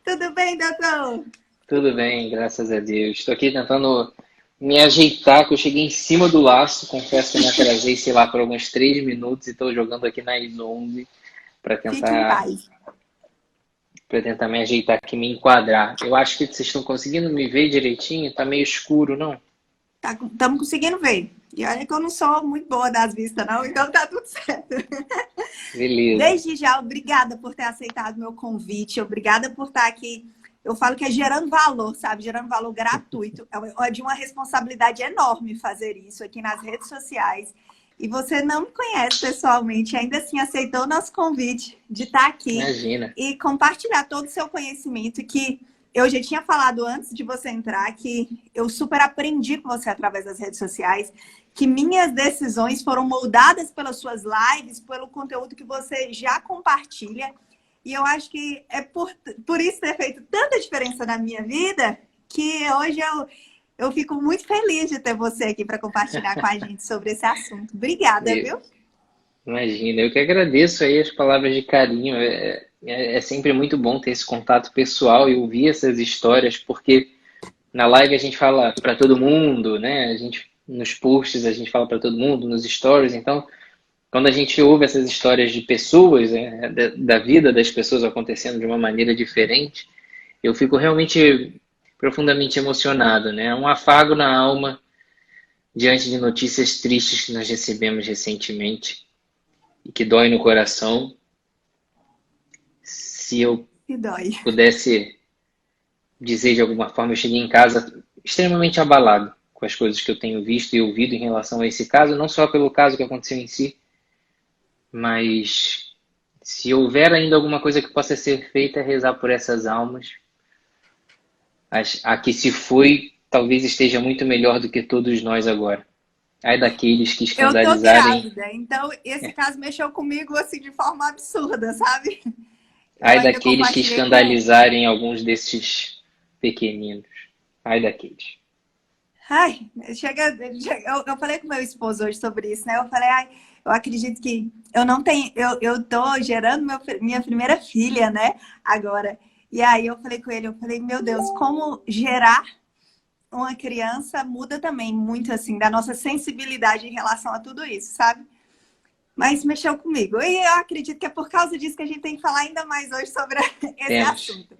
Tudo bem, doutor? Tudo bem, graças a Deus. Estou aqui tentando me ajeitar, que eu cheguei em cima do laço. Confesso que eu me atrasei, sei lá, por alguns 3 minutos e estou jogando aqui nas 11 para Fique em tentar, paz. para tentar me ajeitar aqui, me enquadrar. Eu acho que vocês estão conseguindo me ver direitinho. Tá meio escuro, não? Estamos conseguindo ver. E olha que eu não sou muito boa das vistas, não, então tá tudo certo. Beleza. Desde já, obrigada por ter aceitado meu convite. Obrigada por estar aqui. Eu falo que é gerando valor, sabe? Gerando valor gratuito. É de uma responsabilidade enorme fazer isso aqui nas redes sociais. E você não me conhece pessoalmente, ainda assim aceitou o nosso convite de estar aqui Imagina. e compartilhar todo o seu conhecimento, que eu já tinha falado antes de você entrar, que eu super aprendi com você através das redes sociais, que minhas decisões foram moldadas pelas suas lives, pelo conteúdo que você já compartilha. E eu acho que é por isso ter feito tanta diferença na minha vida, que hoje eu fico muito feliz de ter você aqui para compartilhar com a gente sobre esse assunto. Obrigada, Eu- viu? Imagina. Eu que agradeço aí as palavras de carinho. É sempre muito bom ter esse contato pessoal e ouvir essas histórias, porque na live a gente fala para todo mundo, né? Nos posts a gente fala para todo mundo, nos stories. Então, quando a gente ouve essas histórias de pessoas, né, da vida das pessoas acontecendo de uma maneira diferente, eu fico realmente profundamente emocionado, né? Um afago na alma diante de notícias tristes que nós recebemos recentemente e que dói no coração. Se eu Que dói. pudesse dizer de alguma forma, eu cheguei em casa extremamente abalado com as coisas que eu tenho visto e ouvido em relação a esse caso, não só pelo caso que aconteceu em si, mas se houver ainda alguma coisa que possa ser feita, é rezar por essas almas. A que se foi, talvez esteja muito melhor do que todos nós agora. Ai daqueles que Eu tô escandalizarem, grávida, então esse caso mexeu comigo assim de forma absurda, sabe? Eu ai ainda daqueles que compartilhei com. escandalizarem alguns desses pequeninos. Ai daqueles. Ai, eu falei com meu esposo hoje sobre isso, né? Eu falei, ai, eu acredito que eu não tenho. Eu tô gerando minha primeira filha, né? Agora. E aí eu falei com ele, eu falei, meu Deus, como gerar uma criança muda também muito assim da nossa sensibilidade em relação a tudo isso, sabe? Mas mexeu comigo. E eu acredito que é por causa disso que a gente tem que falar ainda mais hoje sobre esse Temos, assunto.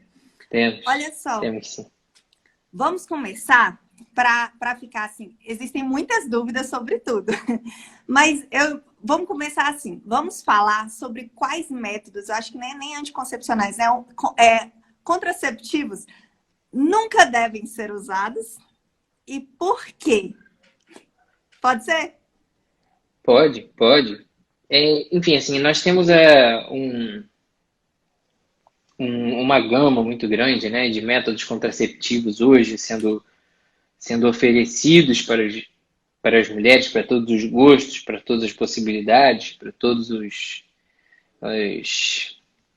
temos, Olha só, temos sim. vamos começar para ficar assim. Existem muitas dúvidas sobre tudo, mas vamos começar assim. Vamos falar sobre quais métodos, eu acho que nem anticoncepcionais, né? Contraceptivos nunca devem ser usados e por quê? Pode ser? Pode, pode. Enfim, assim, nós temos uma gama muito grande, né, de métodos contraceptivos hoje sendo oferecidos para as mulheres, para todos os gostos, para todas as possibilidades, para todos as,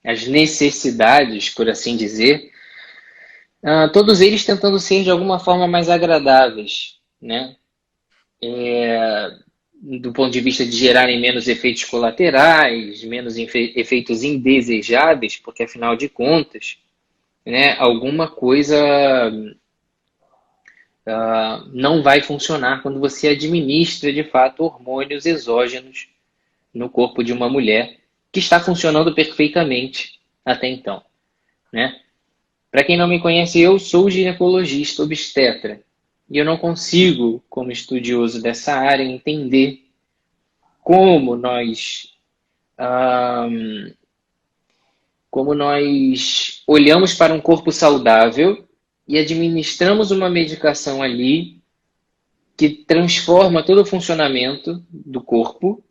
as necessidades, por assim dizer. Todos eles tentando ser de alguma forma mais agradáveis, né? Do ponto de vista de gerarem menos efeitos colaterais, menos efeitos indesejáveis, porque afinal de contas, né, alguma coisa não vai funcionar quando você administra de fato hormônios exógenos no corpo de uma mulher que está funcionando perfeitamente até então, né? Para quem não me conhece, eu sou ginecologista obstetra e eu não consigo, como estudioso dessa área, entender como ah, nós olhamos para um corpo saudável e administramos uma medicação ali que transforma todo o funcionamento do corpo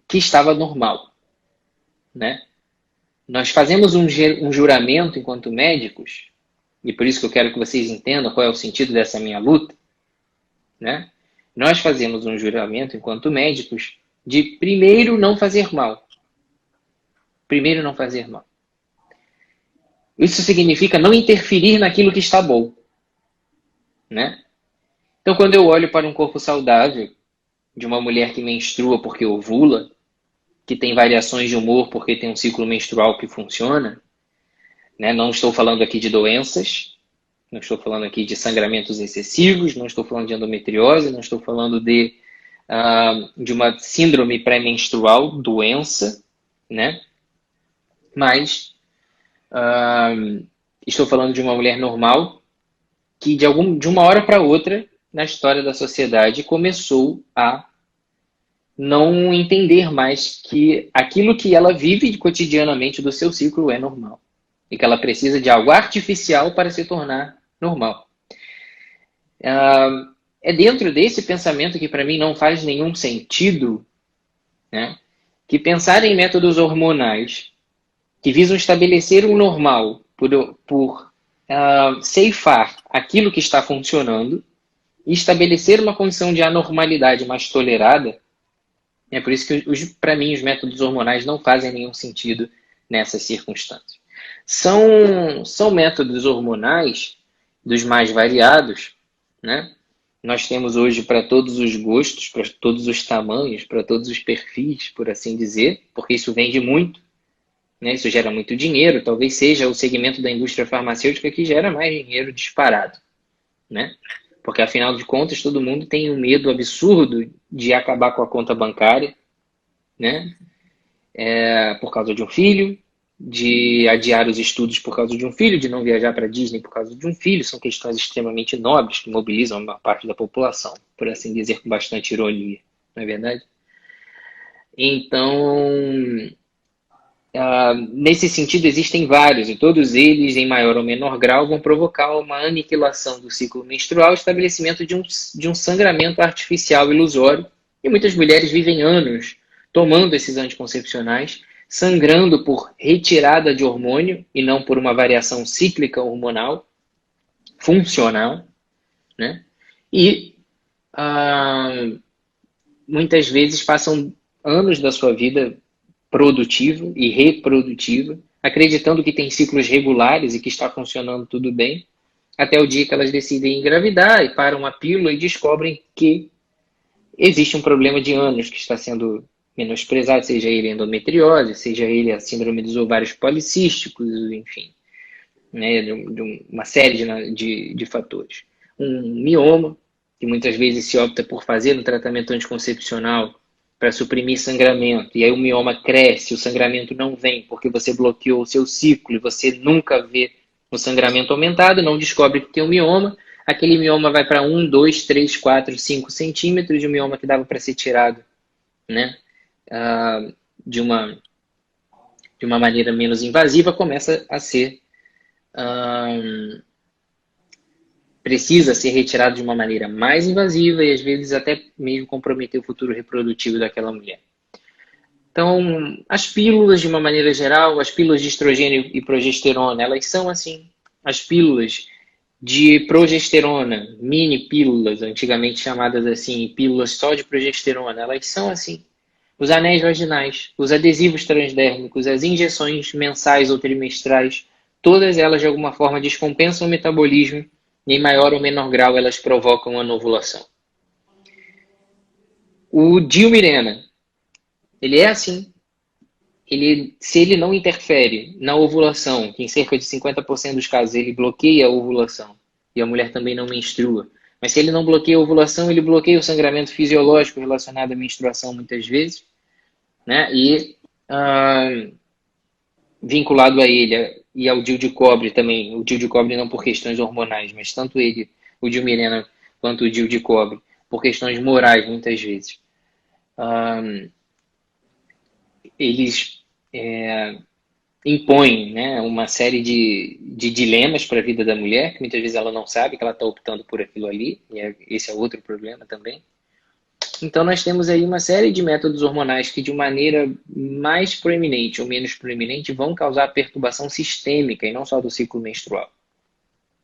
que estava normal, né? Nós fazemos um juramento enquanto médicos, e por isso que eu quero que vocês entendam qual é o sentido dessa minha luta, né? Nós fazemos um juramento enquanto médicos de primeiro não fazer mal. Primeiro não fazer mal. Isso significa não interferir naquilo que está bom, né? Então, quando eu olho para um corpo saudável de uma mulher que menstrua porque ovula, que tem variações de humor porque tem um ciclo menstrual que funciona, né? Não estou falando aqui de doenças, não estou falando aqui de sangramentos excessivos, não estou falando de endometriose, não estou falando de uma síndrome pré-menstrual, doença, né? Mas estou falando de uma mulher normal que de uma hora para outra, na história da sociedade, começou a não entender mais que aquilo que ela vive cotidianamente do seu ciclo é normal. E que ela precisa de algo artificial para se tornar normal. É dentro desse pensamento que para mim não faz nenhum sentido, né, que pensar em métodos hormonais que visam estabelecer um normal por ceifar aquilo que está funcionando e estabelecer uma condição de anormalidade mais tolerada. É por isso que, para mim, os métodos hormonais não fazem nenhum sentido nessas circunstâncias. São métodos hormonais dos mais variados, né? Nós temos hoje para todos os gostos, para todos os tamanhos, para todos os perfis, por assim dizer, porque isso vende muito, né? Isso gera muito dinheiro, talvez seja o segmento da indústria farmacêutica que gera mais dinheiro disparado, né? Porque, afinal de contas, todo mundo tem um medo absurdo de acabar com a conta bancária, né? Por causa de um filho, de adiar os estudos por causa de um filho, de não viajar para a Disney por causa de um filho. São questões extremamente nobres que mobilizam uma parte da população, por assim dizer, com bastante ironia, não é verdade? Então, nesse sentido, existem vários, e todos eles, em maior ou menor grau, vão provocar uma aniquilação do ciclo menstrual, estabelecimento de um sangramento artificial ilusório, e muitas mulheres vivem anos tomando esses anticoncepcionais, sangrando por retirada de hormônio, e não por uma variação cíclica hormonal, funcional, né? E muitas vezes passam anos da sua vida produtiva e reprodutiva, acreditando que tem ciclos regulares e que está funcionando tudo bem, até o dia que elas decidem engravidar e param a pílula e descobrem que existe um problema de anos que está sendo menosprezado, seja ele endometriose, seja ele a síndrome dos ovários policísticos, enfim, né, de uma série de fatores. Um mioma, que muitas vezes se opta por fazer no tratamento anticoncepcional para suprimir sangramento, e aí o mioma cresce, o sangramento não vem porque você bloqueou o seu ciclo e você nunca vê o sangramento aumentado, não descobre que tem um mioma, aquele mioma vai para 1, 2, 3, 4, 5 centímetros, de um mioma que dava para ser tirado, né, de uma maneira menos invasiva, começa a ser precisa ser retirado de uma maneira mais invasiva e às vezes até mesmo comprometer o futuro reprodutivo daquela mulher. Então, as pílulas, de uma maneira geral, as pílulas de estrogênio e progesterona, elas são assim. As pílulas de progesterona, mini pílulas, antigamente chamadas assim, pílulas só de progesterona, elas são assim. Os anéis vaginais, os adesivos transdérmicos, as injeções mensais ou trimestrais, todas elas de alguma forma descompensam o metabolismo e em maior ou menor grau elas provocam a anovulação. O Dilmirena, ele é assim. Se ele não interfere na ovulação, que em cerca de 50% dos casos ele bloqueia a ovulação, e a mulher também não menstrua, mas se ele não bloqueia a ovulação, ele bloqueia o sangramento fisiológico relacionado à menstruação muitas vezes, né? E vinculado a ele e ao DIU de cobre também, o DIU de cobre não por questões hormonais, mas tanto ele, o Dilmirena, quanto o DIU de cobre, por questões morais muitas vezes. Eles impõem, né, uma série de dilemas para a vida da mulher, que muitas vezes ela não sabe que ela está optando por aquilo ali, e esse é outro problema também. Então, nós temos aí uma série de métodos hormonais que, de maneira mais proeminente ou menos proeminente, vão causar perturbação sistêmica e não só do ciclo menstrual.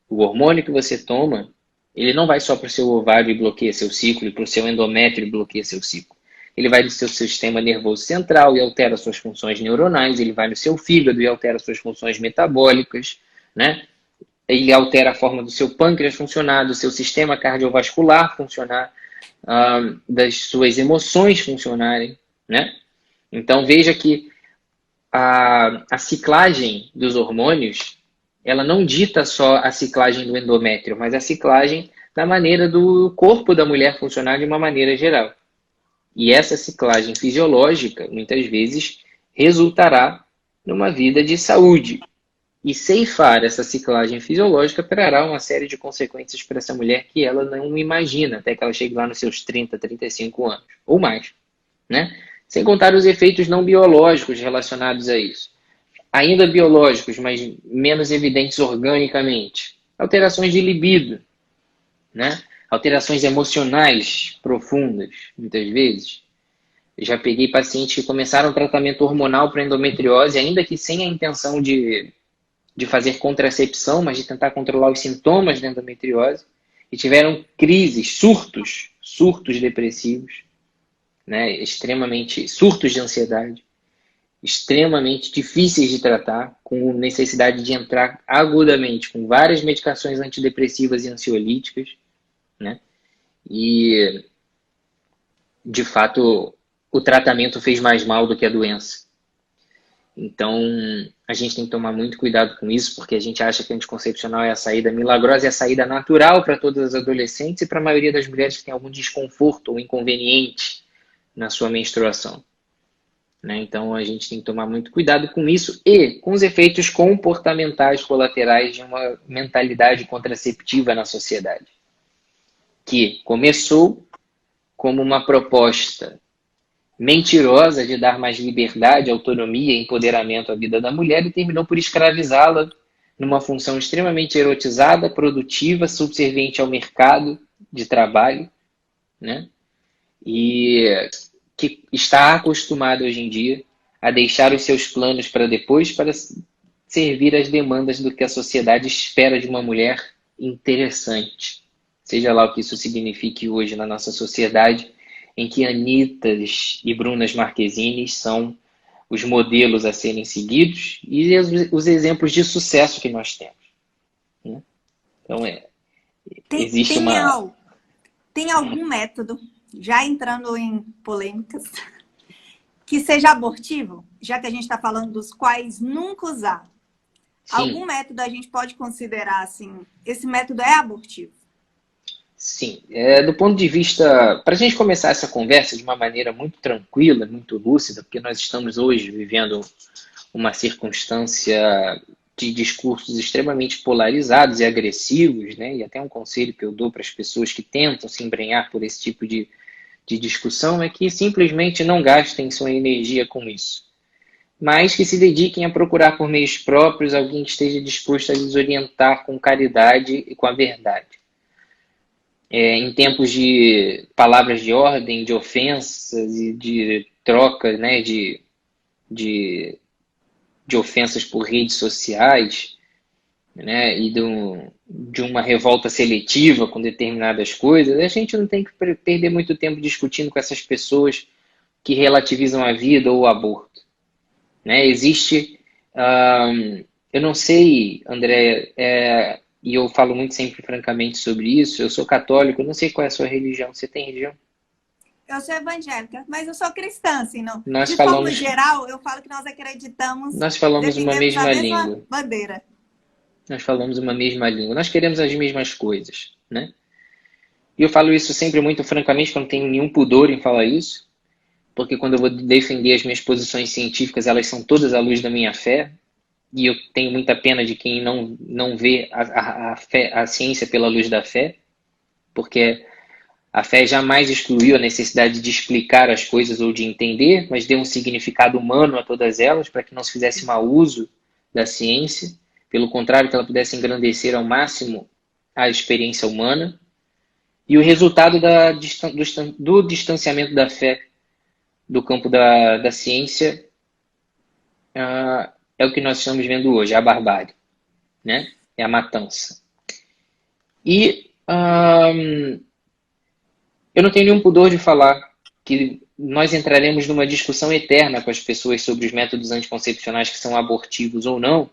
O hormônio que você toma, ele não vai só para o seu ovário e bloqueia seu ciclo, e para o seu endométrio e bloqueia seu ciclo. Ele vai no seu sistema nervoso central e altera suas funções neuronais, ele vai no seu fígado e altera suas funções metabólicas, né? Ele altera a forma do seu pâncreas funcionar, do seu sistema cardiovascular funcionar, das suas emoções funcionarem, né? Então veja que a ciclagem dos hormônios ela não dita só a ciclagem do endométrio, mas a ciclagem da maneira do corpo da mulher funcionar de uma maneira geral. E essa ciclagem fisiológica, muitas vezes, resultará numa vida de saúde. E ceifar essa ciclagem fisiológica trará uma série de consequências para essa mulher que ela não imagina, até que ela chegue lá nos seus 30, 35 anos, ou mais, né? Sem contar os efeitos não biológicos relacionados a isso. Ainda biológicos, mas menos evidentes organicamente. Alterações de libido, né? Alterações emocionais profundas, muitas vezes. Eu já peguei pacientes que começaram tratamento hormonal para endometriose, ainda que sem a intenção de fazer contracepção, mas de tentar controlar os sintomas da endometriose, e tiveram crises, surtos depressivos, né? Extremamente, surtos de ansiedade, extremamente difíceis de tratar, com necessidade de entrar agudamente com várias medicações antidepressivas e ansiolíticas, né? E, de fato, o tratamento fez mais mal do que a doença. Então, a gente tem que tomar muito cuidado com isso, porque a gente acha que a anticoncepcional é a saída milagrosa, é a saída natural para todas as adolescentes e para a maioria das mulheres que tem algum desconforto ou inconveniente na sua menstruação, né? Então, a gente tem que tomar muito cuidado com isso e com os efeitos comportamentais colaterais de uma mentalidade contraceptiva na sociedade, que começou como uma proposta mentirosa de dar mais liberdade, autonomia e empoderamento à vida da mulher e terminou por escravizá-la numa função extremamente erotizada, produtiva, subserviente ao mercado de trabalho, né? E que está acostumada hoje em dia a deixar os seus planos para depois para servir às demandas do que a sociedade espera de uma mulher interessante. Seja lá o que isso signifique hoje na nossa sociedade, em que Anitas e Brunas Marquezine são os modelos a serem seguidos e os exemplos de sucesso que nós temos, né? Então, existe uma... Tem algum método, já entrando em polêmicas, que seja abortivo? Já que a gente está falando dos quais nunca usar. Sim. Algum método a gente pode considerar assim, esse método é abortivo? Sim, do ponto de vista, para a gente começar essa conversa de uma maneira muito tranquila, muito lúcida, porque nós estamos hoje vivendo uma circunstância de discursos extremamente polarizados e agressivos, né? E até um conselho que eu dou para as pessoas que tentam se embrenhar por esse tipo de discussão é que simplesmente não gastem sua energia com isso, mas que se dediquem a procurar por meios próprios alguém que esteja disposto a lhes orientar com caridade e com a verdade. Em tempos de palavras de ordem, de ofensas e de troca, né, de ofensas por redes sociais, né, e de uma revolta seletiva com determinadas coisas, a gente não tem que perder muito tempo discutindo com essas pessoas que relativizam a vida ou o aborto, né? Existe, eu não sei, André, e eu falo muito sempre francamente sobre isso, eu sou católico, eu não sei qual é a sua religião. Você tem religião? Eu sou evangélica, mas eu sou cristã, assim, não. De forma geral, eu falo que nós acreditamos... Nós falamos uma mesma língua. Bandeira. Nós falamos uma mesma língua. Nós queremos as mesmas coisas, né? E eu falo isso sempre muito francamente, porque eu não tenho nenhum pudor em falar isso, porque quando eu vou defender as minhas posições científicas, elas são todas à luz da minha fé. E eu tenho muita pena de quem não vê a ciência pela luz da fé, porque a fé jamais excluiu a necessidade de explicar as coisas ou de entender, mas deu um significado humano a todas elas, para que não se fizesse mau uso da ciência. Pelo contrário, que ela pudesse engrandecer ao máximo a experiência humana. E o resultado do distanciamento da fé do campo da ciência é o que nós estamos vendo hoje, a barbárie, né? É a matança. E eu não tenho nenhum pudor de falar que nós entraremos numa discussão eterna com as pessoas sobre os métodos anticoncepcionais que são abortivos ou não,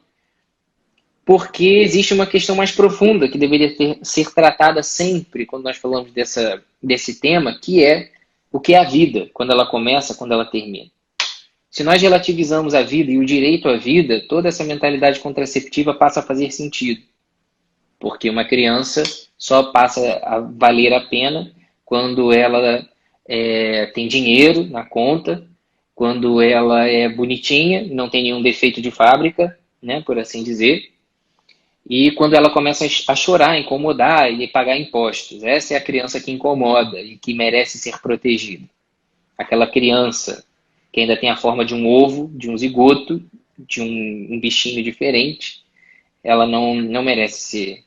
porque existe uma questão mais profunda que deveria ser tratada sempre quando nós falamos desse tema, que é o que é a vida, quando ela começa, quando ela termina. Se nós relativizamos a vida e o direito à vida, toda essa mentalidade contraceptiva passa a fazer sentido. Porque uma criança só passa a valer a pena quando ela tem dinheiro na conta, quando ela é bonitinha, não tem nenhum defeito de fábrica, né, por assim dizer, e quando ela começa a chorar, incomodar e pagar impostos. Essa é a criança que incomoda e que merece ser protegida. Aquela criança que ainda tem a forma de um ovo, de um zigoto, de um bichinho diferente, ela não merece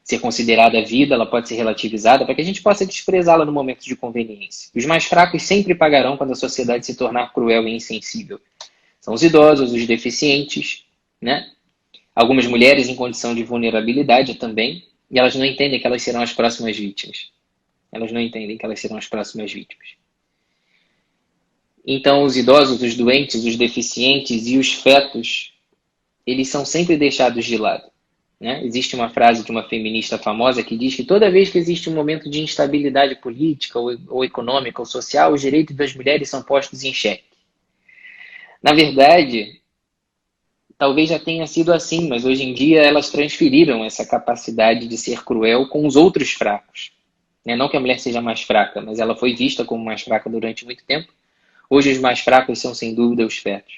ser considerada vida, ela pode ser relativizada para que a gente possa desprezá-la no momento de conveniência. Os mais fracos sempre pagarão quando a sociedade se tornar cruel e insensível. São os idosos, os deficientes, né? Algumas mulheres em condição de vulnerabilidade também, e elas não entendem que elas serão as próximas vítimas. Elas não entendem que elas serão as próximas vítimas. Então, os idosos, os doentes, os deficientes e os fetos, eles são sempre deixados de lado. Né? Existe uma frase de uma feminista famosa que diz que toda vez que existe um momento de instabilidade política ou econômica ou social, os direitos das mulheres são postos em xeque. Na verdade, talvez já tenha sido assim, mas hoje em dia elas transferiram essa capacidade de ser cruel com os outros fracos. Né? Não que a mulher seja mais fraca, mas ela foi vista como mais fraca durante muito tempo. Hoje os mais fracos são, sem dúvida, os fetos.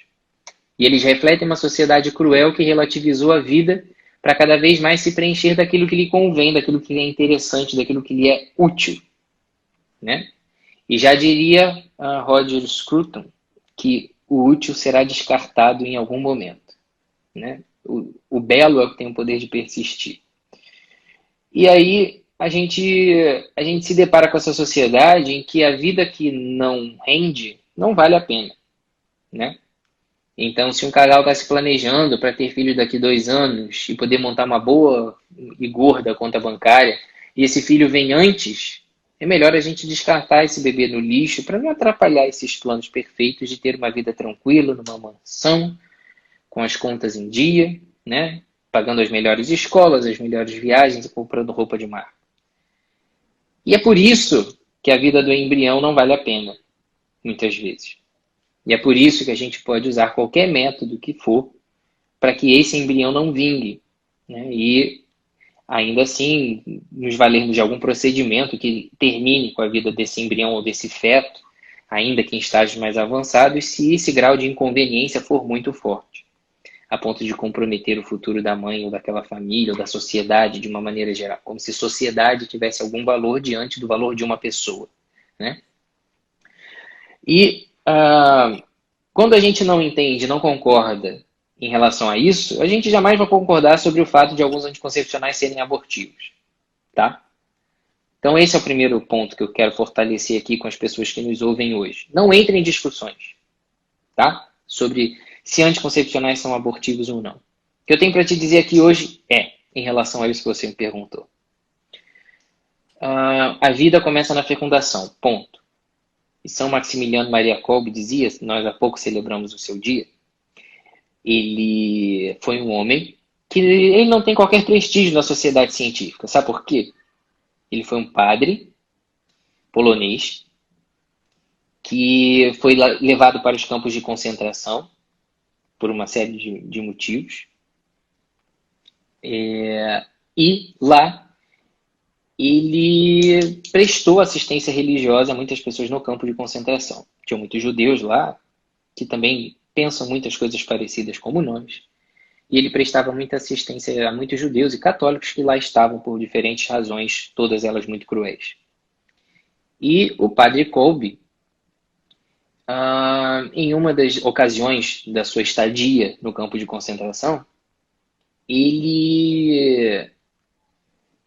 E eles refletem uma sociedade cruel que relativizou a vida para cada vez mais se preencher daquilo que lhe convém, daquilo que lhe é interessante, daquilo que lhe é útil. Né? E já diria Roger Scruton que o útil será descartado em algum momento. Né? O belo é o que tem o poder de persistir. E aí a gente se depara com essa sociedade em que a vida que não rende não vale a pena. Né? Então, se um casal está se planejando para ter filhos daqui a 2 anos e poder montar uma boa e gorda conta bancária, e esse filho vem antes, é melhor a gente descartar esse bebê no lixo para não atrapalhar esses planos perfeitos de ter uma vida tranquila, numa mansão, com as contas em dia, né? Pagando as melhores escolas, as melhores viagens e comprando roupa de marca. E é por isso que a vida do embrião não vale a pena, muitas vezes. E é por isso que a gente pode usar qualquer método que for para que esse embrião não vingue. Né? E, ainda assim, nos valermos de algum procedimento que termine com a vida desse embrião ou desse feto, ainda que em estágios mais avançados, se esse grau de inconveniência for muito forte, a ponto de comprometer o futuro da mãe ou daquela família ou da sociedade de uma maneira geral, como se sociedade tivesse algum valor diante do valor de uma pessoa. Né? E quando a gente não entende, não concorda em relação a isso, a gente jamais vai concordar sobre o fato de alguns anticoncepcionais serem abortivos. Tá? Então esse é o primeiro ponto que eu quero fortalecer aqui com as pessoas que nos ouvem hoje. Não entrem em discussões, tá? Sobre se anticoncepcionais são abortivos ou não. O que eu tenho para te dizer aqui hoje em relação a isso que você me perguntou. A vida começa na fecundação, ponto. E São Maximiliano Maria Kolbe dizia, nós há pouco celebramos o seu dia, ele foi um homem que ele não tem qualquer prestígio na sociedade científica. Sabe por quê? Ele foi um padre polonês que foi levado para os campos de concentração por uma série de motivos. E lá ele prestou assistência religiosa a muitas pessoas no campo de concentração. Tinha muitos judeus lá, que também pensam muitas coisas parecidas como nós. E ele prestava muita assistência a muitos judeus e católicos que lá estavam por diferentes razões, todas elas muito cruéis. E o padre Kolbe, em uma das ocasiões da sua estadia no campo de concentração,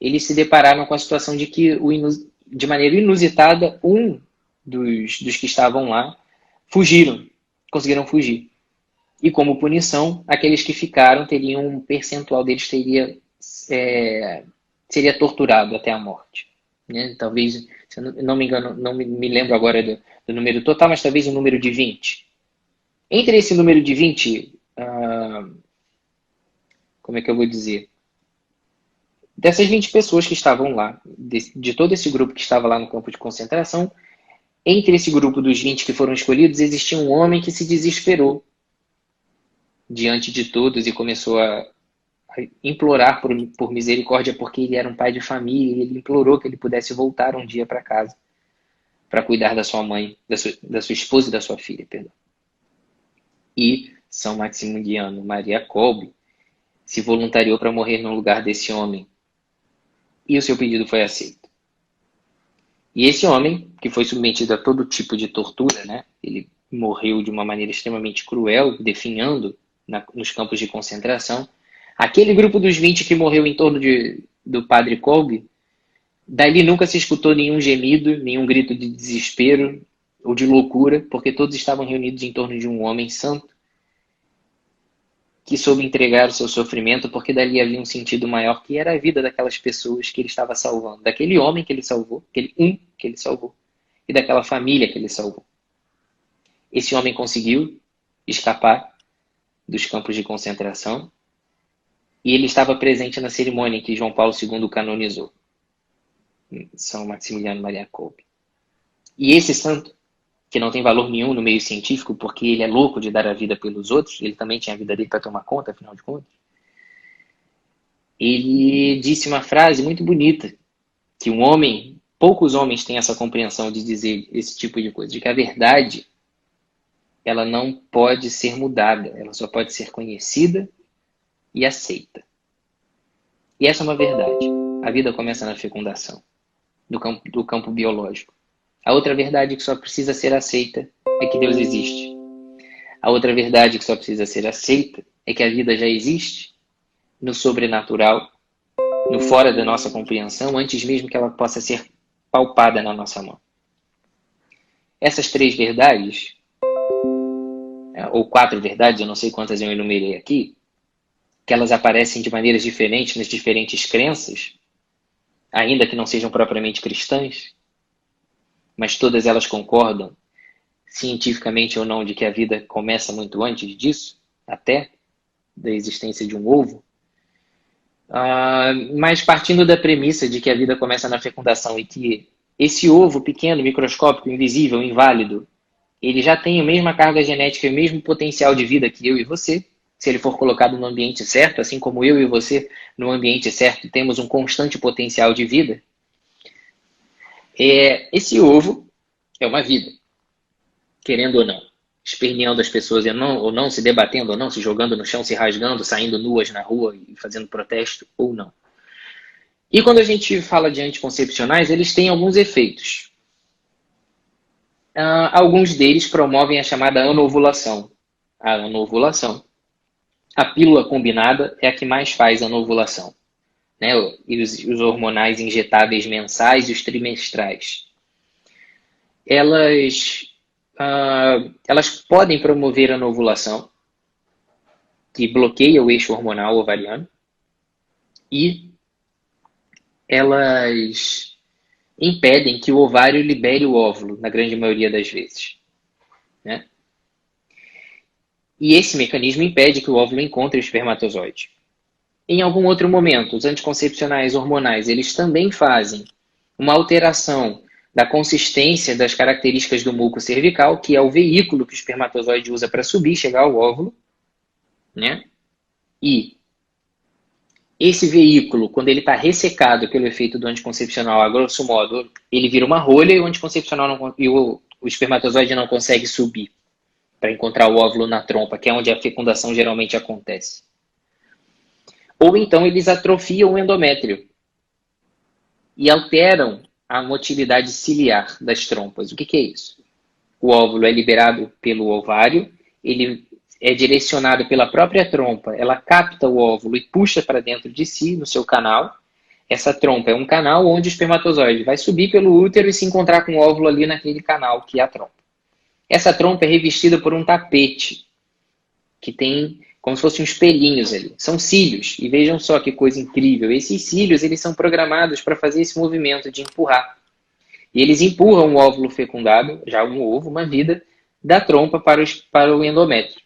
eles se depararam com a situação de que, de maneira inusitada, um dos que estavam lá conseguiram fugir. E como punição, aqueles que ficaram teriam um percentual deles seria torturado até a morte. Né? Talvez, se eu não me engano, não me lembro agora do número total, mas talvez um número de 20. Entre esse número de 20, como é que eu vou dizer? Dessas 20 pessoas que estavam lá, de todo esse grupo que estava lá no campo de concentração, Entre esse grupo dos 20 que foram escolhidos, existia um homem que se desesperou diante de todos e começou a implorar por misericórdia, porque ele era um pai de família e ele implorou que ele pudesse voltar um dia para casa para cuidar da sua mãe, da sua esposa e da sua filha, perdão. E São Maximiliano Maria Kolbe se voluntariou para morrer no lugar desse homem. E o seu pedido foi aceito. E esse homem, que foi submetido a todo tipo de tortura, né? Ele morreu de uma maneira extremamente cruel, definhando nos campos de concentração. Aquele grupo dos 20 que morreu em torno do padre Kolbe, dali nunca se escutou nenhum gemido, nenhum grito de desespero ou de loucura, porque todos estavam reunidos em torno de um homem santo que soube entregar o seu sofrimento, porque dali havia um sentido maior, que era a vida daquelas pessoas que ele estava salvando, daquele homem que ele salvou, aquele que ele salvou, e daquela família que ele salvou. Esse homem conseguiu escapar dos campos de concentração e ele estava presente na cerimônia que João Paulo II canonizou, São Maximiliano Maria Kolbe. E esse santo, que não tem valor nenhum no meio científico, porque ele é louco de dar a vida pelos outros, ele também tinha a vida dele para tomar conta, afinal de contas, ele disse uma frase muito bonita, que poucos homens têm essa compreensão de dizer esse tipo de coisa, de que a verdade, ela não pode ser mudada, ela só pode ser conhecida e aceita. E essa é uma verdade. A vida começa na fecundação, do campo biológico. A outra verdade que só precisa ser aceita é que Deus existe. A outra verdade que só precisa ser aceita é que a vida já existe no sobrenatural, no fora da nossa compreensão, antes mesmo que ela possa ser palpada na nossa mão. Essas 3 verdades, ou 4 verdades, eu não sei quantas eu enumerei aqui, que elas aparecem de maneiras diferentes nas diferentes crenças, ainda que não sejam propriamente cristãs, mas todas elas concordam, cientificamente ou não, de que a vida começa muito antes disso, até da existência de um ovo. Mas partindo da premissa de que a vida começa na fecundação e que esse ovo pequeno, microscópico, invisível, inválido, ele já tem a mesma carga genética e o mesmo potencial de vida que eu e você, se ele for colocado no ambiente certo, assim como eu e você, no ambiente certo, temos um constante potencial de vida. Esse ovo é uma vida, querendo ou não, esperneando as pessoas ou não, se debatendo ou não, se jogando no chão, se rasgando, saindo nuas na rua e fazendo protesto ou não. E quando a gente fala de anticoncepcionais, eles têm alguns efeitos. Alguns deles promovem a chamada anovulação. A anovulação. A pílula combinada é a que mais faz a anovulação, né? E os hormonais injetáveis mensais e os trimestrais. Elas podem promover a anovulação, que bloqueia o eixo hormonal ovariano, e elas impedem que o ovário libere o óvulo, na grande maioria das vezes, né? E esse mecanismo impede que o óvulo encontre o espermatozoide. Em algum outro momento, os anticoncepcionais hormonais, eles também fazem uma alteração da consistência das características do muco cervical, que é o veículo que o espermatozoide usa para subir e chegar ao óvulo, né? E esse veículo, quando ele está ressecado pelo efeito do anticoncepcional, a grosso modo, ele vira uma rolha e o anticoncepcional o espermatozoide não consegue subir para encontrar o óvulo na trompa, que é onde a fecundação geralmente acontece. Ou então eles atrofiam o endométrio e alteram a motilidade ciliar das trompas. O que é isso? O óvulo é liberado pelo ovário, ele é direcionado pela própria trompa, ela capta o óvulo e puxa para dentro de si, no seu canal. Essa trompa é um canal onde o espermatozoide vai subir pelo útero e se encontrar com o óvulo ali naquele canal, que é a trompa. Essa trompa é revestida por um tapete, que tem como se fossem uns pelinhos ali. São cílios, e vejam só que coisa incrível. Esses cílios, eles são programados para fazer esse movimento de empurrar. E eles empurram o óvulo fecundado, já um ovo, uma vida, da trompa para o endométrio.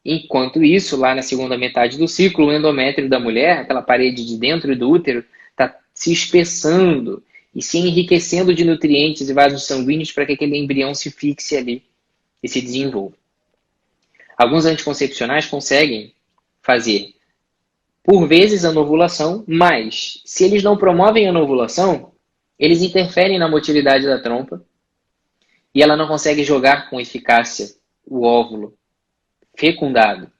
Enquanto isso, lá na segunda metade do ciclo, o endométrio da mulher, aquela parede de dentro do útero, está se espessando e se enriquecendo de nutrientes e vasos sanguíneos para que aquele embrião se fixe ali e se desenvolva. Alguns anticoncepcionais conseguem fazer, por vezes, a ovulação, mas se eles não promovem a ovulação, eles interferem na motilidade da trompa e ela não consegue jogar com eficácia o óvulo fecundado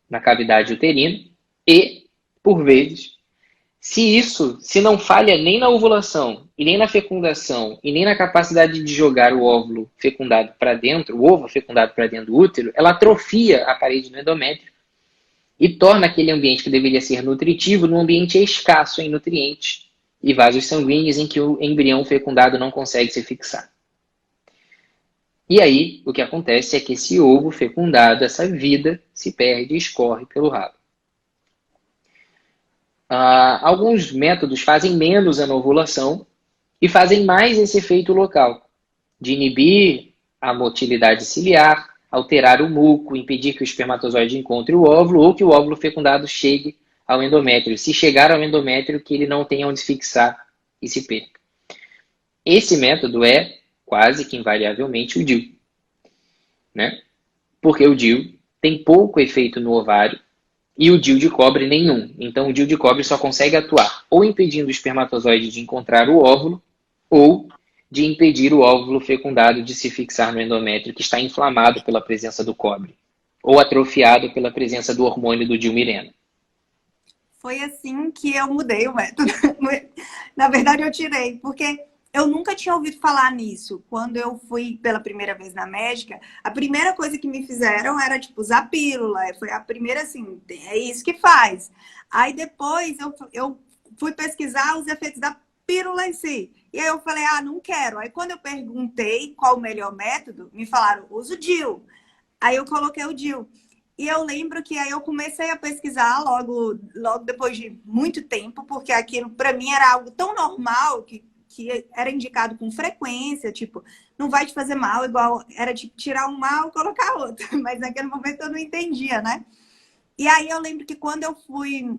na cavidade uterina e, por vezes, se não falha nem na ovulação, e nem na fecundação, e nem na capacidade de jogar o óvulo fecundado para dentro, o ovo fecundado para dentro do útero, ela atrofia a parede do endométrio e torna aquele ambiente que deveria ser nutritivo num ambiente escasso em nutrientes e vasos sanguíneos em que o embrião fecundado não consegue se fixar. E aí, o que acontece é que esse ovo fecundado, essa vida, se perde e escorre pelo ralo. Alguns métodos fazem menos a ovulação e fazem mais esse efeito local, de inibir a motilidade ciliar, alterar o muco, impedir que o espermatozoide encontre o óvulo ou que o óvulo fecundado chegue ao endométrio. Se chegar ao endométrio, que ele não tenha onde se fixar e se perca. Esse método é quase que invariavelmente o DIU, né? Porque o DIU tem pouco efeito no ovário e o DIU de cobre nenhum. Então o DIU de cobre só consegue atuar ou impedindo o espermatozoide de encontrar o óvulo ou de impedir o óvulo fecundado de se fixar no endométrio que está inflamado pela presença do cobre ou atrofiado pela presença do hormônio do dilmirena. Foi assim que eu mudei o método. Na verdade, eu tirei, porque eu nunca tinha ouvido falar nisso. Quando eu fui pela primeira vez na médica, a primeira coisa que me fizeram era, tipo, usar pílula. Foi a primeira, assim, é isso que faz. Aí depois eu fui pesquisar os efeitos da pílula em si. E aí eu falei, não quero. Aí quando eu perguntei qual o melhor método, me falaram, usa o DIU. Aí eu coloquei o DIU. E eu lembro que aí eu comecei a pesquisar logo depois de muito tempo, porque aquilo para mim era algo tão normal que era indicado com frequência, tipo, não vai te fazer mal, igual era tipo tirar um mal e colocar outro. Mas naquele momento eu não entendia, né? E aí eu lembro que quando eu fui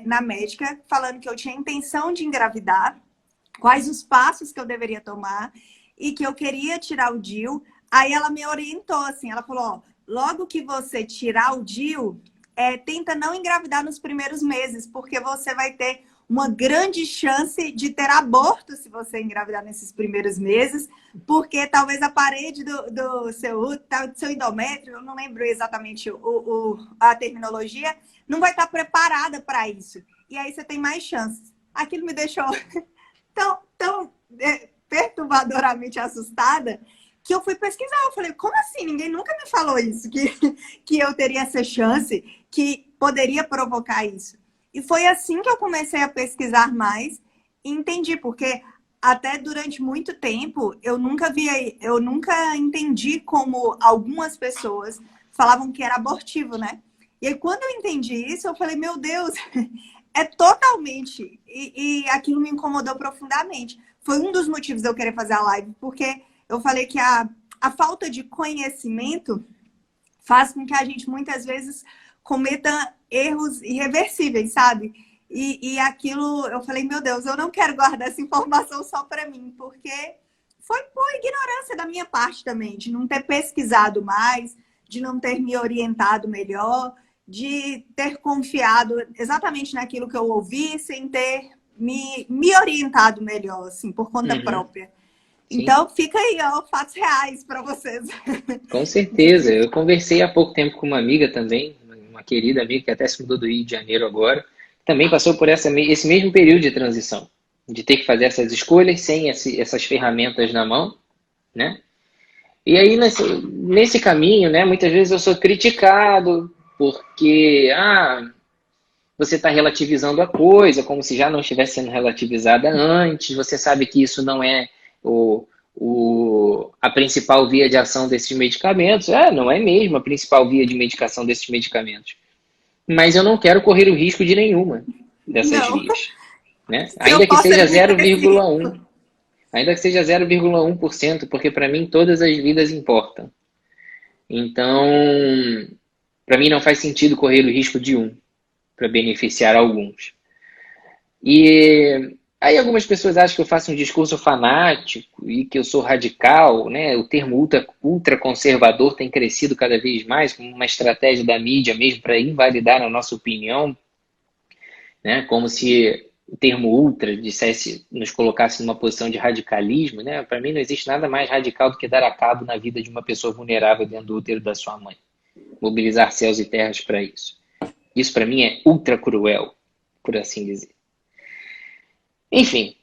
na médica, falando que eu tinha intenção de engravidar, quais os passos que eu deveria tomar e que eu queria tirar o DIU, aí ela me orientou, assim, ela falou, ó, logo que você tirar o DIU, tenta não engravidar nos primeiros meses, porque você vai ter uma grande chance de ter aborto se você engravidar nesses primeiros meses, porque talvez a parede do seu endométrio, eu não lembro exatamente a terminologia, não vai estar preparada para isso. E aí você tem mais chances. Aquilo me deixou tão perturbadoramente assustada, que eu fui pesquisar. Eu falei, como assim? Ninguém nunca me falou isso, que eu teria essa chance, que poderia provocar isso. E foi assim que eu comecei a pesquisar mais e entendi, porque até durante muito tempo eu nunca entendi como algumas pessoas falavam que era abortivo, né? E aí quando eu entendi isso, eu falei, meu Deus, é totalmente... E aquilo me incomodou profundamente. Foi um dos motivos de eu querer fazer a live, porque eu falei que a falta de conhecimento faz com que a gente muitas vezes cometa erros irreversíveis, sabe? E aquilo, eu falei, meu Deus, eu não quero guardar essa informação só para mim, porque foi por ignorância da minha parte também, de não ter pesquisado mais, de não ter me orientado melhor, de ter confiado exatamente naquilo que eu ouvi, sem ter me orientado melhor, assim, por conta própria. Sim. Então, fica aí, ó, fatos reais para vocês. Com certeza. Eu conversei há pouco tempo com uma amiga também, uma querida amiga que até se mudou do Rio de Janeiro agora, também passou por esse mesmo período de transição, de ter que fazer essas escolhas sem essas ferramentas na mão, né? E aí, nesse caminho, né, muitas vezes eu sou criticado porque, você está relativizando a coisa, como se já não estivesse sendo relativizada antes, você sabe que isso não é a principal via de ação desses medicamentos. Não é mesmo a principal via de medicação desses medicamentos. Mas eu não quero correr o risco de nenhuma dessas vias. Né? Ainda que seja 0,1%. Ainda que seja 0,1%, porque para mim todas as vidas importam. Então, para mim não faz sentido correr o risco de para beneficiar alguns. E Aí algumas pessoas acham que eu faço um discurso fanático e que eu sou radical, né? O termo ultraconservador tem crescido cada vez mais como uma estratégia da mídia mesmo para invalidar a nossa opinião, né? Como se o termo ultra dissesse, nos colocasse numa posição de radicalismo, né? Para mim não existe nada mais radical do que dar a cabo na vida de uma pessoa vulnerável dentro do útero da sua mãe. Mobilizar céus e terras para isso. Isso para mim é ultra cruel, por assim dizer. Enfim,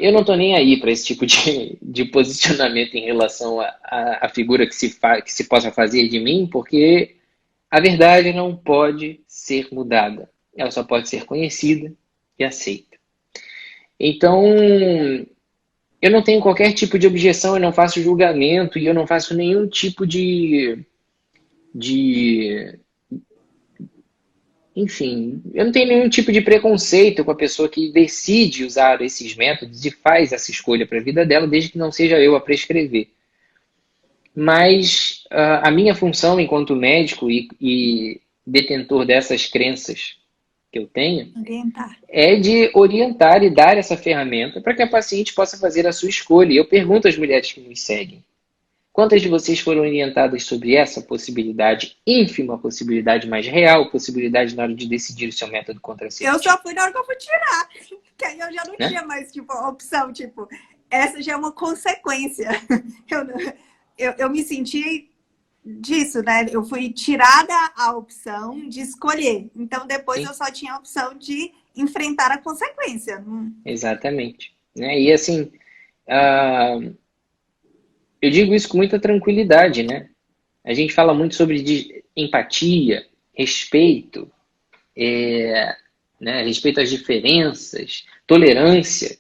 eu não estou nem aí para esse tipo de posicionamento em relação à figura que se possa fazer de mim, porque a verdade não pode ser mudada. Ela só pode ser conhecida e aceita. Então, eu não tenho qualquer tipo de objeção, eu não faço julgamento e eu não faço nenhum tipo enfim, eu não tenho nenhum tipo de preconceito com a pessoa que decide usar esses métodos e faz essa escolha para a vida dela, desde que não seja eu a prescrever. Mas a minha função enquanto médico e detentor dessas crenças que eu tenho é de orientar e dar essa ferramenta para que a paciente possa fazer a sua escolha. E eu pergunto às mulheres que nos seguem: quantas de vocês foram orientadas sobre essa possibilidade, ínfima possibilidade, mas real possibilidade na hora de decidir o seu método contraceptivo? Eu só fui na hora que eu fui tirar, que aí eu já não tinha mais, tipo, a opção, tipo, essa já é uma consequência. Eu me senti disso, né? Eu fui tirada a opção de escolher. Então, depois Sim. eu só tinha a opção de enfrentar a consequência. Exatamente. Né? E assim... eu digo isso com muita tranquilidade, né? A gente fala muito sobre empatia, respeito, né? Respeito às diferenças, tolerância.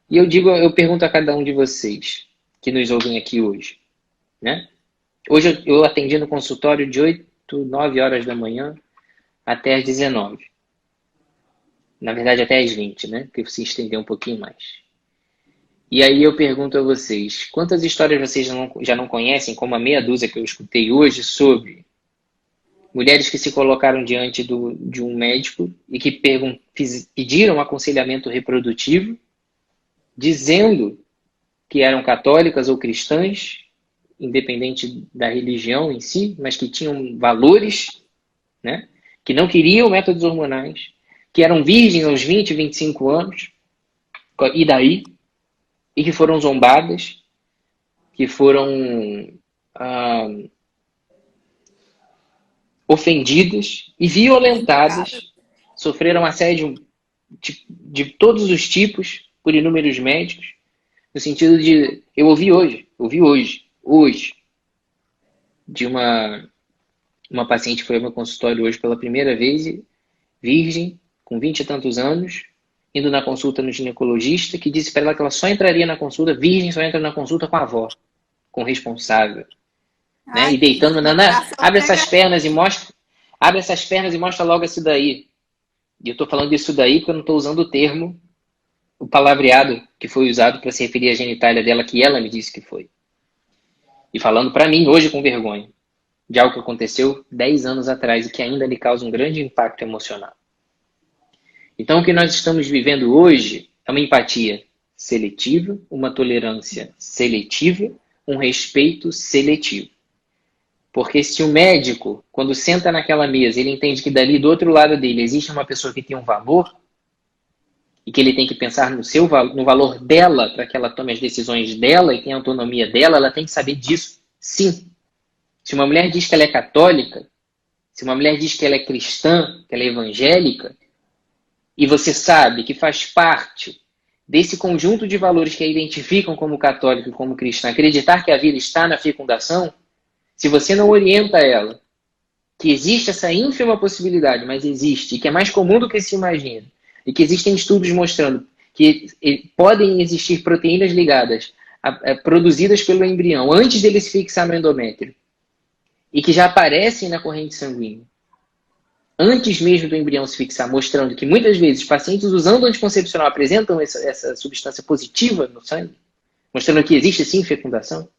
E eu pergunto a cada um de vocês que nos ouvem aqui hoje, né? Hoje eu atendi no consultório de 8, 9 horas da manhã até às 19. Na verdade, até às 20, né? Porque se estendeu um pouquinho mais. E aí eu pergunto a vocês, quantas histórias vocês já não conhecem, como a meia dúzia que eu escutei hoje, sobre mulheres que se colocaram diante de um médico e que pediram aconselhamento reprodutivo, dizendo que eram católicas ou cristãs, independente da religião em si, mas que tinham valores, né? Que não queriam métodos hormonais, que eram virgens aos 20, 25 anos, e daí? E que foram zombadas, que foram ofendidas e violentadas, sofreram assédio de todos os tipos por inúmeros médicos, no sentido de, eu ouvi hoje, de uma paciente que foi ao meu consultório hoje pela primeira vez, virgem, com 20 e tantos anos, indo na consulta no ginecologista, que disse para ela que ela só entraria na consulta, virgem só entra na consulta com a avó, com o responsável. Ai, né? E deitando, abre essas pernas e mostra logo isso daí. E eu estou falando disso daí porque eu não estou usando o termo, o palavreado que foi usado para se referir à genitália dela, que ela me disse que foi. E falando para mim hoje com vergonha, de algo que aconteceu 10 anos atrás e que ainda lhe causa um grande impacto emocional. Então, o que nós estamos vivendo hoje é uma empatia seletiva, uma tolerância seletiva, um respeito seletivo. Porque se o médico, quando senta naquela mesa, ele entende que dali do outro lado dele existe uma pessoa que tem um valor e que ele tem que pensar no valor dela para que ela tome as decisões dela e tenha a autonomia dela, ela tem que saber disso, sim. Se uma mulher diz que ela é católica, se uma mulher diz que ela é cristã, que ela é evangélica, e você sabe que faz parte desse conjunto de valores que a identificam como católico e como cristã, acreditar que a vida está na fecundação, se você não orienta ela que existe essa ínfima possibilidade, mas existe, e que é mais comum do que se imagina, e que existem estudos mostrando que podem existir proteínas ligadas, produzidas pelo embrião, antes dele se fixar no endométrio, e que já aparecem na corrente sanguínea, antes mesmo do embrião se fixar, mostrando que muitas vezes pacientes usando anticoncepcional apresentam essa substância positiva no sangue, mostrando que existe sim fecundação.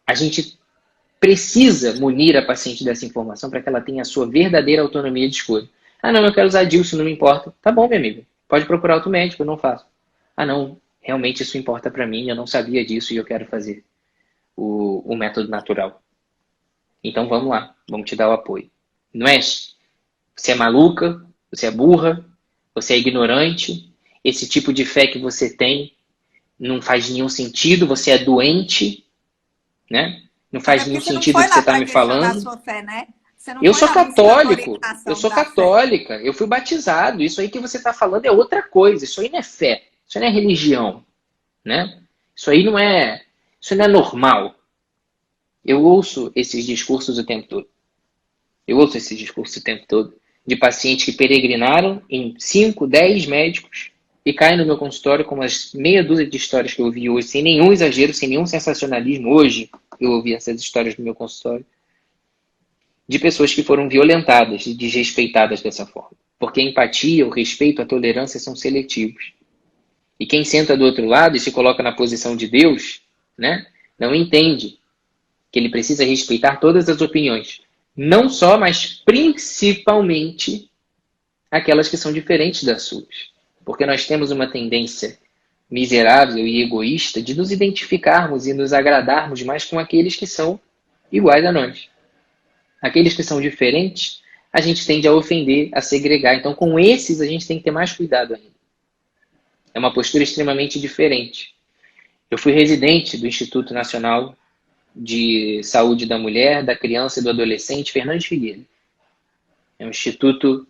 A gente precisa munir a paciente dessa informação para que ela tenha a sua verdadeira autonomia de escolha. Ah, não, eu quero usar DIU, isso não me importa. Tá bom, meu amigo. Pode procurar outro médico, eu não faço. Ah, não, realmente isso importa para mim, eu não sabia disso e eu quero fazer o método natural. Então vamos lá, vamos te dar o apoio. Não é você é maluca, você é burra, você é ignorante, esse tipo de fé que você tem não faz nenhum sentido, você é doente, né? Não Até faz nenhum porque você não sentido o foi que você lá está para me questionar a falando. sua fé, né? Você não Eu foi sou lá buscando católico, eu orientação sou da fé. católica, eu fui batizado. Isso aí que você está falando é outra coisa. Isso aí não é fé, isso aí não é religião, né? Isso aí não é, isso não é normal. Eu ouço esses discursos o tempo todo. Eu ouço esses discursos o tempo todo de pacientes que peregrinaram em 5, 10 médicos e caem no meu consultório com umas meia dúzia de histórias que eu ouvi hoje, sem nenhum exagero, sem nenhum sensacionalismo. Hoje eu ouvi essas histórias no meu consultório de pessoas que foram violentadas e desrespeitadas dessa forma. Porque a empatia, o respeito, a tolerância são seletivos. E quem senta do outro lado e se coloca na posição de Deus, né, não entende que ele precisa respeitar todas as opiniões. Não só, mas principalmente aquelas que são diferentes das suas. Porque nós temos uma tendência miserável e egoísta de nos identificarmos e nos agradarmos mais com aqueles que são iguais a nós. Aqueles que são diferentes, a gente tende a ofender, a segregar. Então, com esses, a gente tem que ter mais cuidado ainda. É uma postura extremamente diferente. Eu fui residente do Instituto Nacional de Saúde da Mulher, da Criança e do Adolescente, Fernandes Figueiredo. É um instituto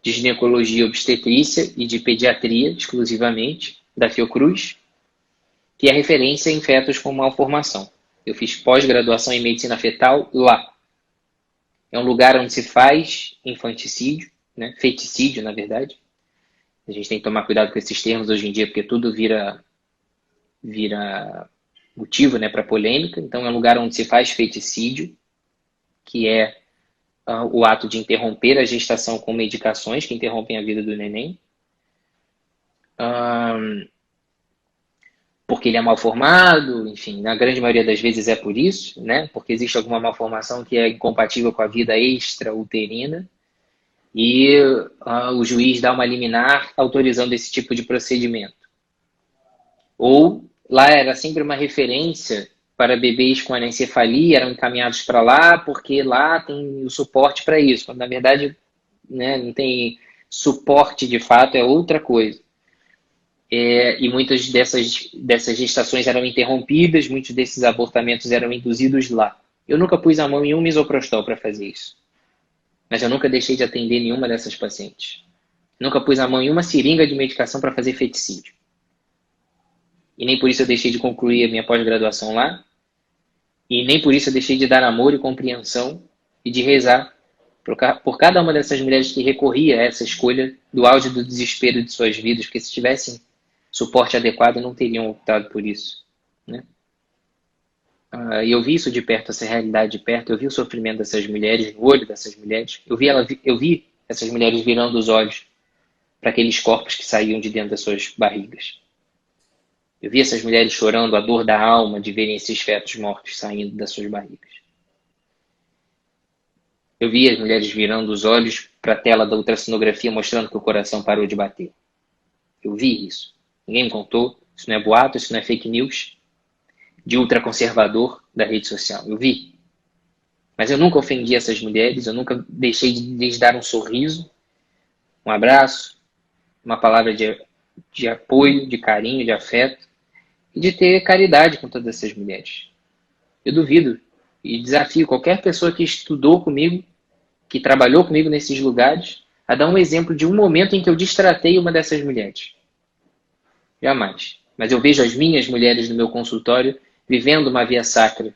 de ginecologia e obstetrícia e de pediatria, exclusivamente, da Fiocruz, que é referência em fetos com malformação. Eu fiz pós-graduação em medicina fetal lá. É um lugar onde se faz infanticídio, né? Feticídio, na verdade. A gente tem que tomar cuidado com esses termos hoje em dia, porque tudo vira motivo, né, para polêmica. Então é um lugar onde se faz feticídio, que é o ato de interromper a gestação com medicações que interrompem a vida do neném. Porque ele é mal formado, enfim, na grande maioria das vezes é por isso, né? Porque existe alguma malformação que é incompatível com a vida extrauterina e o juiz dá uma liminar autorizando esse tipo de procedimento. Ou lá era sempre uma referência para bebês com anencefalia, eram encaminhados para lá porque lá tem o suporte para isso, quando na verdade, né, não tem suporte de fato, é outra coisa. E muitas dessas gestações eram interrompidas, muitos desses abortamentos eram induzidos lá. Eu nunca pus a mão em um misoprostol para fazer isso, mas eu nunca deixei de atender nenhuma dessas pacientes. Nunca pus a mão em uma seringa de medicação para fazer feticídio. E nem por isso eu deixei de concluir a minha pós-graduação lá, e nem por isso eu deixei de dar amor e compreensão e de rezar por cada uma dessas mulheres que recorria a essa escolha do auge do desespero de suas vidas, porque se tivessem suporte adequado, não teriam optado por isso, né? E eu vi isso de perto, essa realidade de perto, eu vi o sofrimento dessas mulheres, no olho dessas mulheres, eu vi essas mulheres virando os olhos para aqueles corpos que saíam de dentro das suas barrigas. Eu vi essas mulheres chorando a dor da alma de verem esses fetos mortos saindo das suas barrigas. Eu vi as mulheres virando os olhos para a tela da ultrassonografia mostrando que o coração parou de bater. Eu vi isso. Ninguém me contou. Isso não é boato, isso não é fake news de ultraconservador da rede social. Eu vi. Mas eu nunca ofendi essas mulheres, eu nunca deixei de lhes dar um sorriso, um abraço, uma palavra de apoio, de carinho, de afeto e de ter caridade com todas essas mulheres. Eu duvido e desafio qualquer pessoa que estudou comigo, que trabalhou comigo nesses lugares, a dar um exemplo de um momento em que eu destratei uma dessas mulheres. Jamais. Mas eu vejo as minhas mulheres no meu consultório vivendo uma via sacra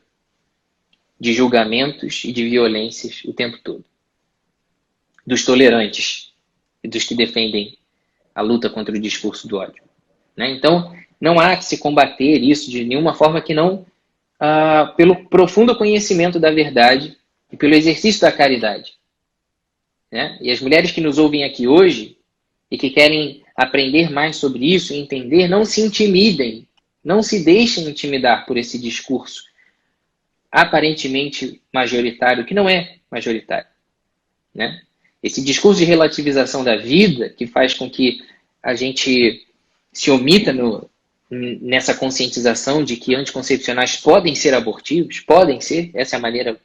de julgamentos e de violências o tempo todo. Dos tolerantes e dos que defendem a luta contra o discurso do ódio, né? Então, não há que se combater isso de nenhuma forma que não pelo profundo conhecimento da verdade e pelo exercício da caridade, né? E as mulheres que nos ouvem aqui hoje e que querem aprender mais sobre isso e entender, não se intimidem, não se deixem intimidar por esse discurso aparentemente majoritário, que não é majoritário, né? Esse discurso de relativização da vida, que faz com que a gente se omita nessa conscientização de que anticoncepcionais podem ser abortivos, podem ser, essa é a maneira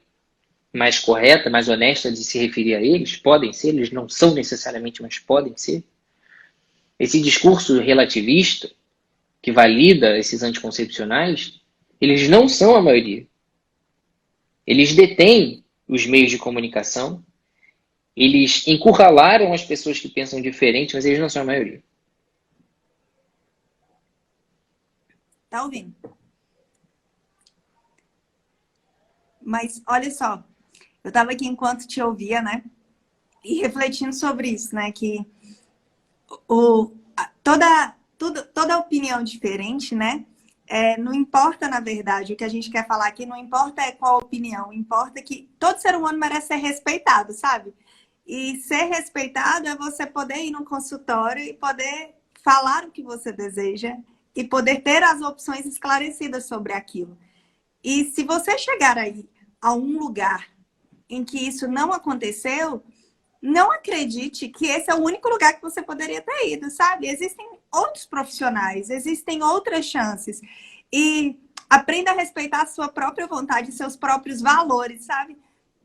mais correta, mais honesta de se referir a eles, podem ser, eles não são necessariamente, mas podem ser. Esse discurso relativista, que valida esses anticoncepcionais, eles não são a maioria. Eles detêm os meios de comunicação, eles encurralaram as pessoas que pensam diferente, mas eles não são a maioria. Tá ouvindo? Mas olha só, eu estava aqui enquanto te ouvia, né? E refletindo sobre isso, né? Que toda opinião diferente, né? Não importa, na verdade, o que a gente quer falar aqui, não importa qual opinião, importa que todo ser humano merece ser respeitado, sabe? E ser respeitado é você poder ir no consultório e poder falar o que você deseja e poder ter as opções esclarecidas sobre aquilo. E se você chegar aí a um lugar em que isso não aconteceu, não acredite que esse é o único lugar que você poderia ter ido, sabe? Existem outros profissionais, existem outras chances. E aprenda a respeitar a sua própria vontade, seus próprios valores, sabe?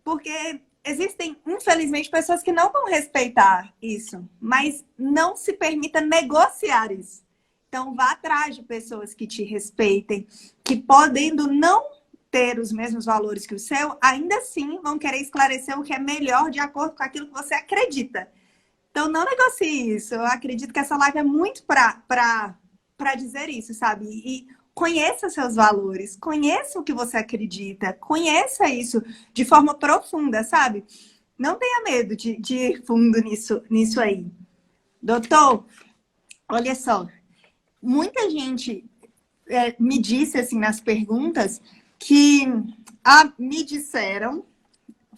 Porque existem, infelizmente, pessoas que não vão respeitar isso, mas não se permita negociar isso. Então, vá atrás de pessoas que te respeitem, que podendo não ter os mesmos valores que o seu, ainda assim vão querer esclarecer o que é melhor de acordo com aquilo que você acredita. Então, não negocie isso. Eu acredito que essa live é muito para dizer isso, sabe? E conheça seus valores, conheça o que você acredita, conheça isso de forma profunda, sabe? Não tenha medo de ir fundo nisso aí. Doutor, olha só. Muita gente me disse, assim, nas perguntas, que me disseram,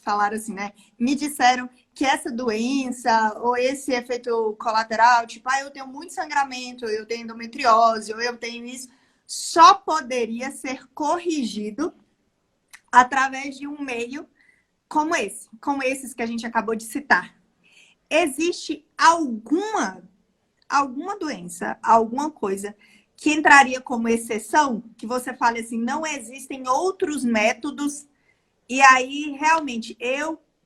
falaram assim, né? Me disseram que essa doença ou esse efeito colateral, tipo, eu tenho muito sangramento, eu tenho endometriose, ou eu tenho isso, só poderia ser corrigido através de um meio como esses que a gente acabou de citar. Existe alguma doença, alguma coisa que entraria como exceção, que você fale assim, não existem outros métodos, e aí realmente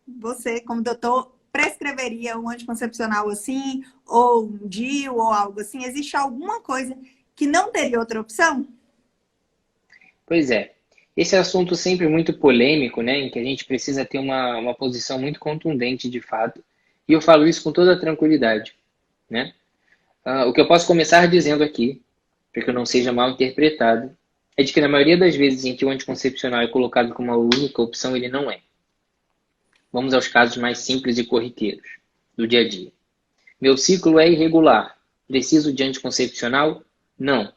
você, como doutor, prescreveria um anticoncepcional assim, ou um DIU, ou algo assim? Existe alguma coisa que não teria outra opção? Pois é. Esse é um assunto sempre muito polêmico, né? Em que a gente precisa ter uma posição muito contundente, de fato. E eu falo isso com toda tranquilidade, né? O que eu posso começar dizendo aqui, para que eu não seja mal interpretado, é de que na maioria das vezes em que o anticoncepcional é colocado como a única opção, ele não é. Vamos aos casos mais simples e corriqueiros, do dia a dia. Meu ciclo é irregular. Preciso de anticoncepcional? Não.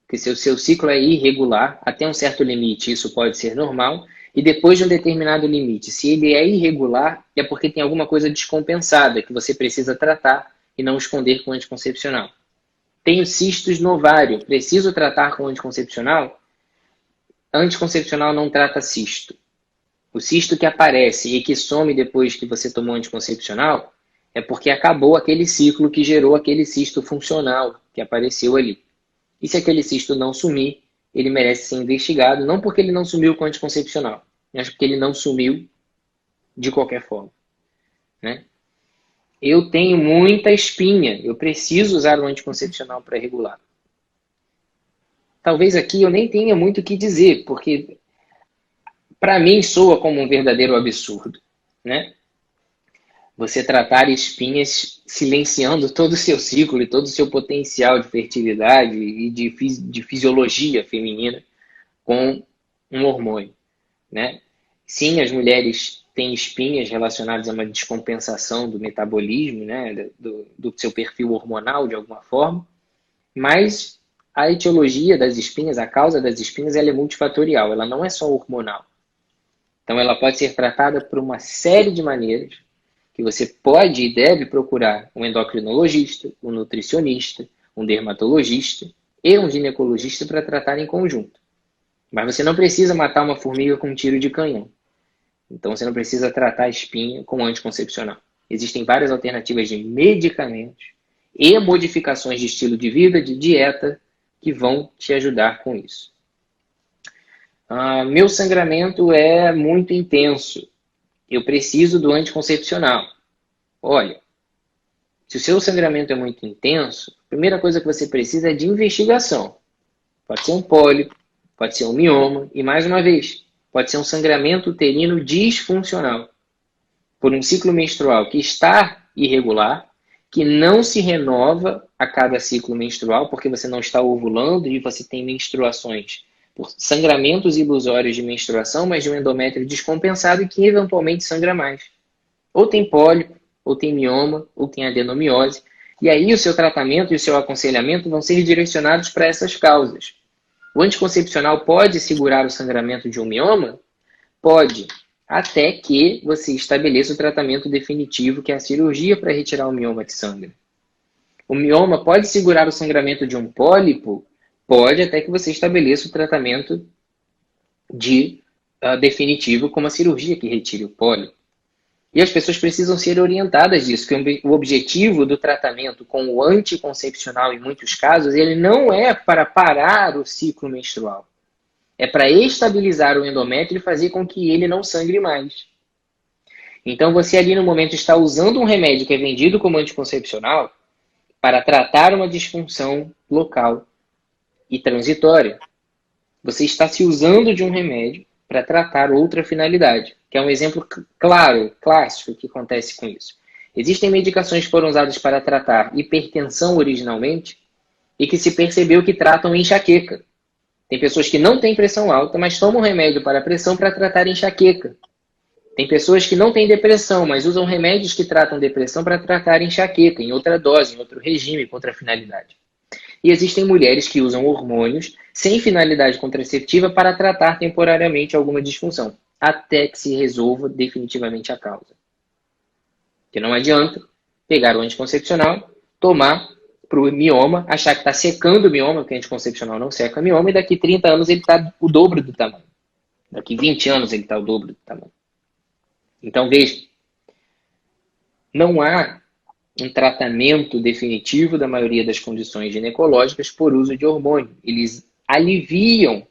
Porque se o seu ciclo é irregular, até um certo limite isso pode ser normal, e depois de um determinado limite, se ele é irregular, é porque tem alguma coisa descompensada que você precisa tratar e não esconder com anticoncepcional. Tenho cistos no ovário, preciso tratar com anticoncepcional? Anticoncepcional não trata cisto. O cisto que aparece e que some depois que você tomou anticoncepcional é porque acabou aquele ciclo que gerou aquele cisto funcional que apareceu ali. E se aquele cisto não sumir, ele merece ser investigado, não porque ele não sumiu com anticoncepcional, mas porque ele não sumiu de qualquer forma, né? Eu tenho muita espinha, eu preciso usar o anticoncepcional para regular. Talvez aqui eu nem tenha muito o que dizer, porque para mim soa como um verdadeiro absurdo, né? Você tratar espinhas silenciando todo o seu ciclo e todo o seu potencial de fertilidade e de fisiologia feminina com um hormônio, né? Sim, as mulheres têm espinhas relacionadas a uma descompensação do metabolismo, né? do seu perfil hormonal, de alguma forma, mas a etiologia das espinhas, a causa das espinhas, ela é multifatorial, ela não é só hormonal. Então, ela pode ser tratada por uma série de maneiras que você pode e deve procurar um endocrinologista, um nutricionista, um dermatologista e um ginecologista para tratar em conjunto. Mas você não precisa matar uma formiga com um tiro de canhão. Então, você não precisa tratar a espinha com anticoncepcional. Existem várias alternativas de medicamentos e modificações de estilo de vida, de dieta, que vão te ajudar com isso. Meu sangramento é muito intenso. Eu preciso do anticoncepcional. Olha, se o seu sangramento é muito intenso, a primeira coisa que você precisa é de investigação. Pode ser um pólipo, pode ser um mioma, e mais uma vez, pode ser um sangramento uterino disfuncional, por um ciclo menstrual que está irregular, que não se renova a cada ciclo menstrual, porque você não está ovulando e você tem menstruações por sangramentos ilusórios de menstruação, mas de um endométrio descompensado e que eventualmente sangra mais. Ou tem pólipo, ou tem mioma, ou tem adenomiose. E aí o seu tratamento e o seu aconselhamento vão ser direcionados para essas causas. O anticoncepcional pode segurar o sangramento de um mioma? Pode, até que você estabeleça o tratamento definitivo, que é a cirurgia para retirar o mioma que sangra. O mioma pode segurar o sangramento de um pólipo? Pode, até que você estabeleça o tratamento definitivo, como a cirurgia que retire o pólipo. E as pessoas precisam ser orientadas disso, que o objetivo do tratamento com o anticoncepcional, em muitos casos, ele não é para parar o ciclo menstrual. É para estabilizar o endométrio e fazer com que ele não sangre mais. Então, você ali no momento está usando um remédio que é vendido como anticoncepcional para tratar uma disfunção local e transitória. Você está se usando de um remédio para tratar outra finalidade, que é um exemplo claro, clássico, que acontece com isso. Existem medicações que foram usadas para tratar hipertensão originalmente e que se percebeu que tratam enxaqueca. Tem pessoas que não têm pressão alta, mas tomam remédio para a pressão para tratar enxaqueca. Tem pessoas que não têm depressão, mas usam remédios que tratam depressão para tratar enxaqueca, em outra dose, em outro regime, com outra finalidade. E existem mulheres que usam hormônios sem finalidade contraceptiva para tratar temporariamente alguma disfunção, até que se resolva definitivamente a causa. Porque não adianta pegar o anticoncepcional, tomar para o mioma, achar que está secando o mioma, porque o anticoncepcional não seca o mioma, e daqui 30 anos ele está o dobro do tamanho. Daqui 20 anos ele está o dobro do tamanho. Então, veja, não há um tratamento definitivo da maioria das condições ginecológicas por uso de hormônio. Eles aliviam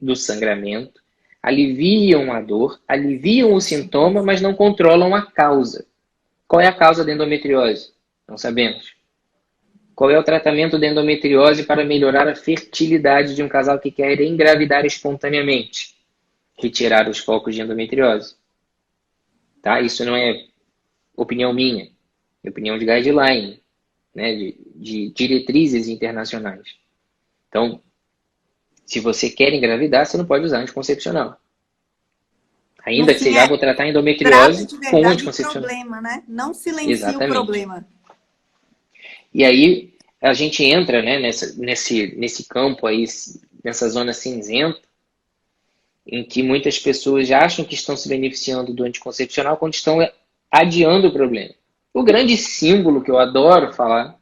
do sangramento, aliviam a dor, aliviam o sintoma, mas não controlam a causa. Qual é a causa da endometriose? Não sabemos. Qual é o tratamento da endometriose para melhorar a fertilidade de um casal que quer engravidar espontaneamente? Retirar os focos de endometriose. Tá? Isso não é opinião minha, é opinião de guideline, né? de diretrizes internacionais. Então, se você quer engravidar, você não pode usar anticoncepcional. Ainda que seja, vou tratar endometriose com anticoncepcional. O problema, né? Não silencia o problema. E aí a gente entra, né, nesse campo aí, nessa zona cinzenta, em que muitas pessoas já acham que estão se beneficiando do anticoncepcional quando estão adiando o problema. O grande símbolo que eu adoro falar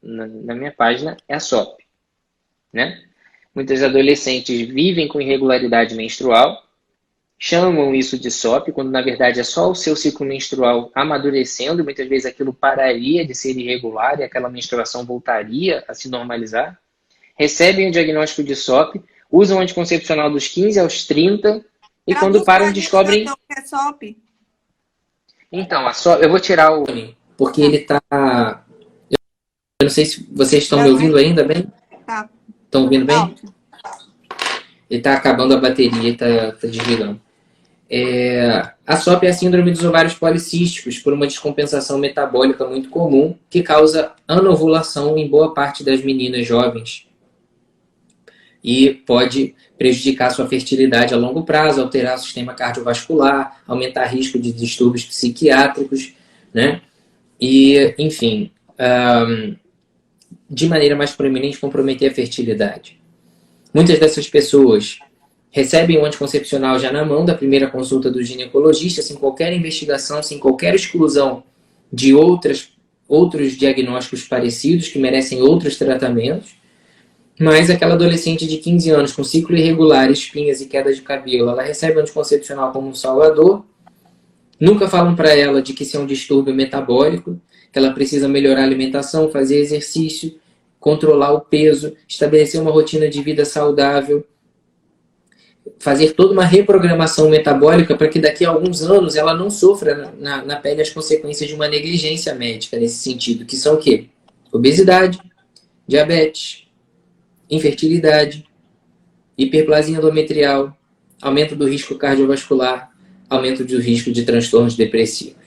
na minha página é a SOP. Né? Muitas adolescentes vivem com irregularidade menstrual, chamam isso de SOP, quando na verdade é só o seu ciclo menstrual amadurecendo, e muitas vezes aquilo pararia de ser irregular e aquela menstruação voltaria a se normalizar. Recebem o diagnóstico de SOP, usam o anticoncepcional dos 15 aos 30 e quando param descobrem... Então, a SOP, eu vou tirar o... Porque ele tá... Eu não sei se vocês estão me ouvindo ainda bem? Tá. Estão ouvindo bem? Ele tá acabando a bateria, tá desligando. A SOP é a síndrome dos ovários policísticos por uma descompensação metabólica muito comum que causa anovulação em boa parte das meninas jovens e pode prejudicar sua fertilidade a longo prazo, alterar o sistema cardiovascular, aumentar o risco de distúrbios psiquiátricos, né? E, enfim, de maneira mais proeminente, comprometer a fertilidade. Muitas dessas pessoas recebem o anticoncepcional já na mão da primeira consulta do ginecologista, sem qualquer investigação, sem qualquer exclusão de outros diagnósticos parecidos que merecem outros tratamentos. Mas aquela adolescente de 15 anos com ciclo irregular, espinhas e queda de cabelo, ela recebe o anticoncepcional como um salvador Nunca falam para ela de que isso é um distúrbio metabólico, que ela precisa melhorar a alimentação, fazer exercício, controlar o peso, estabelecer uma rotina de vida saudável, fazer toda uma reprogramação metabólica para que daqui a alguns anos ela não sofra na pele as consequências de uma negligência médica nesse sentido, que são o quê? Obesidade, diabetes, infertilidade, hiperplasia endometrial, aumento do risco cardiovascular, aumento do risco de transtornos depressivos.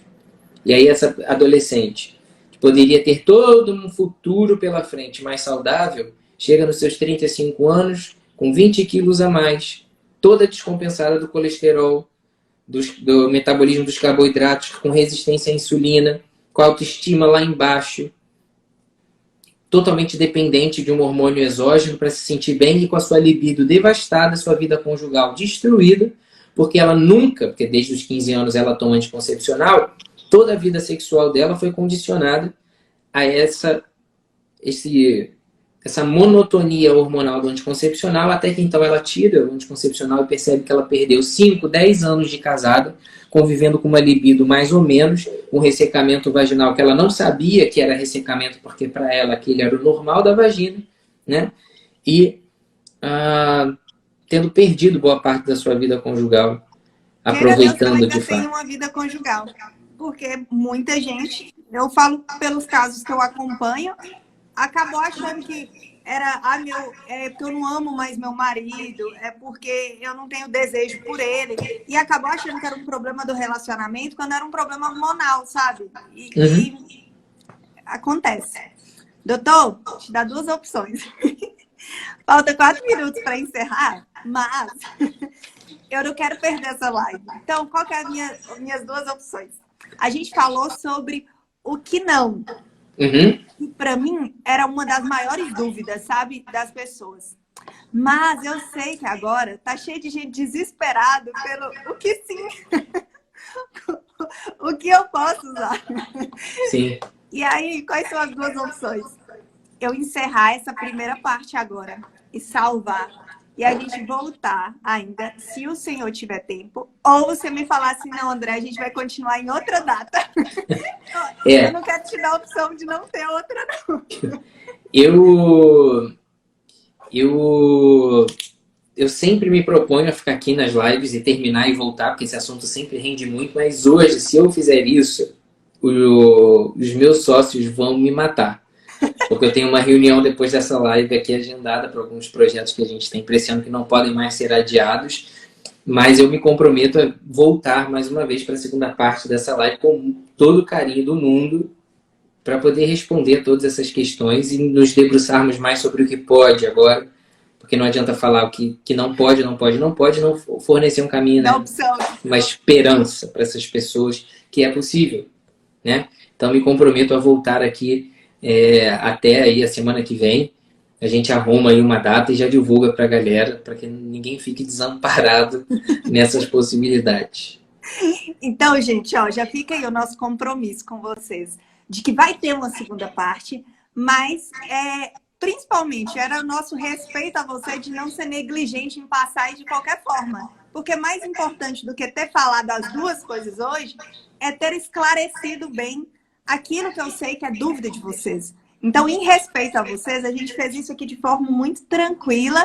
E aí essa adolescente, que poderia ter todo um futuro pela frente mais saudável, chega nos seus 35 anos com 20 quilos a mais, toda descompensada do colesterol, do metabolismo dos carboidratos, com resistência à insulina, com a autoestima lá embaixo, totalmente dependente de um hormônio exógeno para se sentir bem e com a sua libido devastada, sua vida conjugal destruída, porque ela nunca, porque desde os 15 anos ela toma anticoncepcional, toda a vida sexual dela foi condicionada a essa monotonia hormonal do anticoncepcional, até que então ela tira o anticoncepcional e percebe que ela perdeu 5, 10 anos de casada, convivendo com uma libido mais ou menos, um ressecamento vaginal que ela não sabia que era ressecamento, porque para ela aquele era o normal da vagina, né? E tendo perdido boa parte da sua vida conjugal, aproveitando de fato. Tem uma vida conjugal, porque muita gente, eu falo pelos casos que eu acompanho, acabou achando que era porque eu não amo mais meu marido, é porque eu não tenho desejo por ele, e acabou achando que era um problema do relacionamento quando era um problema hormonal, sabe? E acontece. Doutor, te dá 2 opções. Falta 4 minutos para encerrar, mas eu não quero perder essa live. Então, qual que é as minhas 2 opções? A gente falou sobre o que não. E para mim era uma das maiores dúvidas, sabe, das pessoas. Mas eu sei que agora tá cheio de gente desesperado pelo o que sim, o que eu posso usar. Sim. E aí, quais são as 2 opções? Eu encerrar essa primeira parte agora e salvar. E a gente voltar ainda, se o senhor tiver tempo. Ou você me falar assim, não, André, a gente vai continuar em outra data. Eu não quero te dar a opção de não ter outra, não. Eu sempre me proponho a ficar aqui nas lives e terminar e voltar, porque esse assunto sempre rende muito. Mas hoje, se eu fizer isso, os meus sócios vão me matar. Porque eu tenho uma reunião depois dessa live aqui agendada para alguns projetos que a gente tem para esse ano que não podem mais ser adiados. Mas eu me comprometo a voltar mais uma vez para a segunda parte dessa live com todo o carinho do mundo para poder responder a todas essas questões e nos debruçarmos mais sobre o que pode agora. Porque não adianta falar o que não pode, não fornecer um caminho, né? Uma esperança para essas pessoas que é possível, né? Então me comprometo a voltar aqui até aí a semana que vem. A gente arruma aí uma data e já divulga para a galera, para que ninguém fique desamparado nessas possibilidades. Então, gente, ó, já fica aí o nosso compromisso com vocês, de que vai ter uma segunda parte, mas principalmente era o nosso respeito a você de não ser negligente em passar aí de qualquer forma. Porque mais importante do que ter falado as 2 coisas hoje é ter esclarecido bem aquilo que eu sei que é dúvida de vocês. Então, em respeito a vocês, a gente fez isso aqui de forma muito tranquila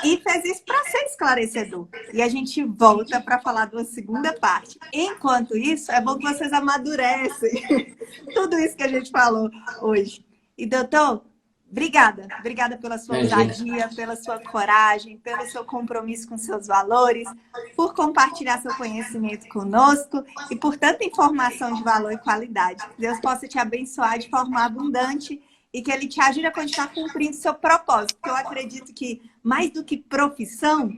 e fez isso para ser esclarecedor. E a gente volta para falar de uma segunda parte. Enquanto isso, é bom que vocês amadurecem tudo isso que a gente falou hoje. E, doutor, obrigada. Obrigada pela sua ousadia, pela sua coragem, pelo seu compromisso com seus valores, por compartilhar seu conhecimento conosco e por tanta informação de valor e qualidade. Que Deus possa te abençoar de forma abundante e que Ele te ajude a continuar cumprindo seu propósito. Porque eu acredito que mais do que profissão,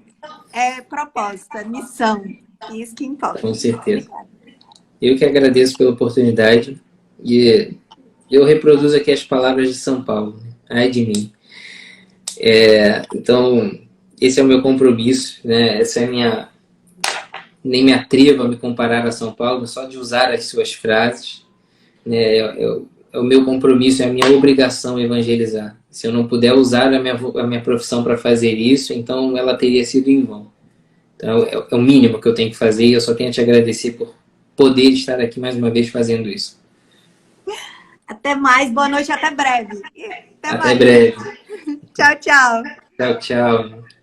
é propósito, é missão. E isso que importa. Com certeza. Obrigada. Eu que agradeço pela oportunidade e eu reproduzo aqui as palavras de São Paulo. Ai de mim. Então, esse é o meu compromisso, né? Essa é nem me atrevo a me comparar a São Paulo, só de usar as suas frases, né? É o meu compromisso, é a minha obrigação evangelizar. Se eu não puder usar a minha profissão para fazer isso, então ela teria sido em vão. Então, é o mínimo que eu tenho que fazer e eu só tenho a te agradecer poder estar aqui mais uma vez fazendo isso. Até mais, boa noite, até breve. Até breve. Tchau, tchau. Tchau, tchau.